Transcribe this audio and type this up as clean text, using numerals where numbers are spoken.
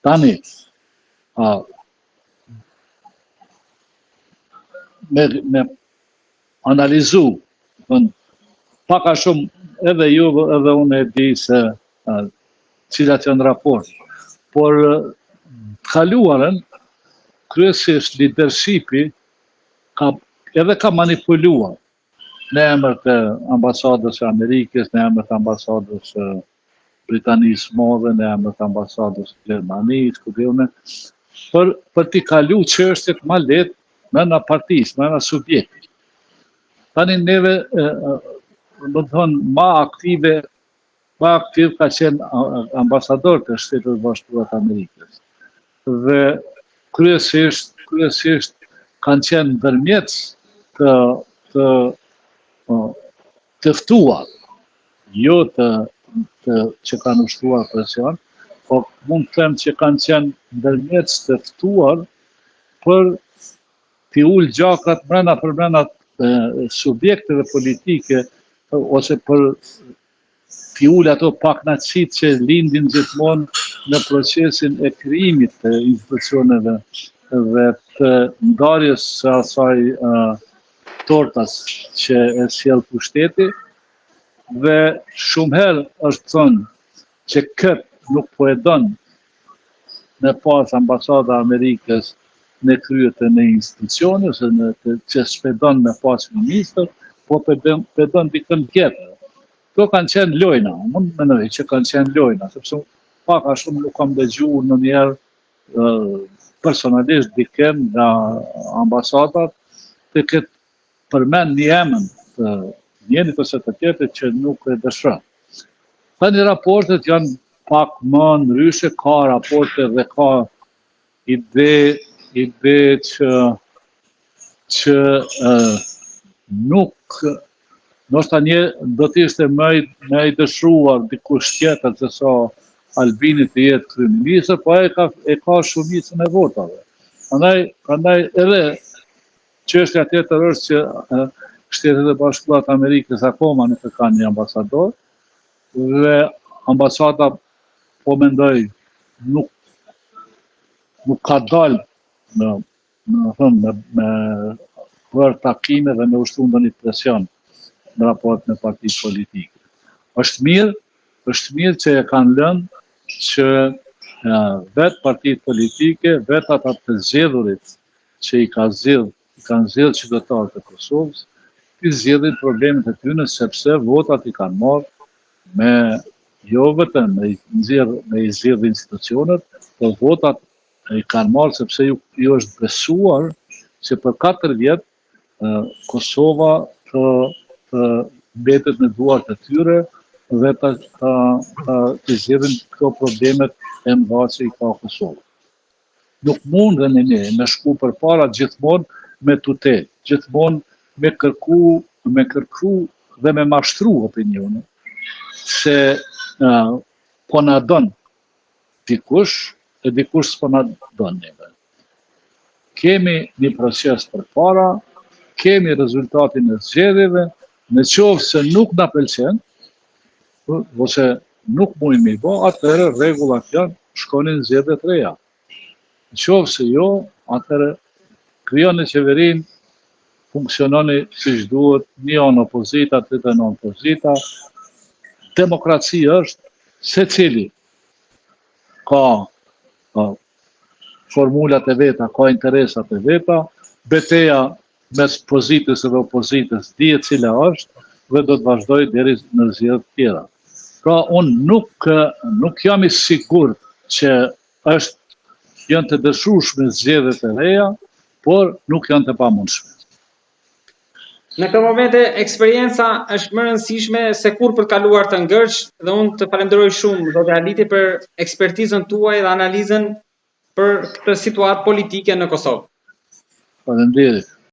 Tani, me analizu, paka shumë edhe ju edhe unë e di se cilat janë raport, por të kaluarën, kryesisht leadershipi edhe ka manipuluar në emër të ambasadës së Amerikës, në emër të ambasadës së Britanisë Madhe, në emër të ambasadës së Gjermanisë, për t'i kalu çështjet më lehtë brenda partisë, brenda subjektit. Tani neve, do të thonë, më aktiv ka qenë ambasador të Shtetit Bashkuar të Amerikës. Dhe kryesisht kanë qenë ndërmjetës të ftuar, jo që kanë ushtruar presion, po mund të them që kanë qenë ndërmjetës të ftuar për t'i ullë gjakrat brenda subjekteve politike, ose për t'i ullë ato paknaqësitë që lindin gjithmonë në procesin e krijimit të institucioneve dhe të ndarjes së asaj tortas që e sjell pushteti, dhe shumë herë është thënë që këtë nuk po e don me pas ambasada Amerikës në kryet e në institucione, ose që s'pedon me pas ministër, po pedon dikën tjetër. Këto kanë qenë lojna, mund të mendoj që kanë qenë lojna, sepse paka shumë nuk kam dëgjuar ndonjëherë personalisht dikën nga ambasadat të ketë përmend një emër të njërit ose të tjetrit që nuk e dëshiron. Tani raportet janë pak më ndryshe, ka raporte dhe ka ide që nuk, ndoshta do të ishte më i dëshruar dikush tjetër se sa Albini të jetë kryeministër, po e ka shumicën e votave. Prandaj edhe çështja tjetër është që Shtetet e Bashkuara të Amerikës akoma nuk e kanë një ambasador, dhe ambasada, po mendoj, nuk ka dalë për takime dhe me ushtru ndonjë presion në raport me partitë politike. Është mirë që e kanë lënë që vetë partitë politike, vetë ata të zgjedhurit që i kanë zgjedhur qytetarët e Kosovës, i zgjedhin problemet e tyre, sepse votat i kanë marrë me jo vetëm me i zgjedh institucionet, por votat i kanë marrë sepse ju është besuar që për 4 vjet Kosova të mbetet në duart e tyre dhe të zgjedhin këto problemet e mëdha që i ka Kosova. Nuk mundem ne me shku përpara gjithmonë me tutel, gjithmonë me kërku dhe me mashtru opinionin se po na don dikush e dikush s'po na don neve. Kemi një proces përpara, kemi rezultatin e zgjedhjeve, në qoftë se nuk na pëlqen, ose nuk mujnë me i bë, atëherë rregullat janë, shkonin zgjedhje të reja. Në qoftë se jo, atëherë krijoni qeverinë, funksiononi siç duhet, një anë opozita, tjetër anë opozita. Demokracia është secili ka formulat e veta, ka interesat e veta, betejë mes pozitës dhe opozitës dihet cila është dhe do të vazhdojë deri në zgjedhje të tjera. Pra unë nuk jam i sigurt që janë të dëshueshme zgjedhjet e reja, por nuk janë të pamundshme. Në këtë momente, eksperienca është më e rëndësishme se kur për të kaluar të ngërç, dhe unë të falenderoj shumë, zotë Aliti, për ekspertizën tuaj dhe analizën për këtë situatë politike në Kosovë. Faleminderit.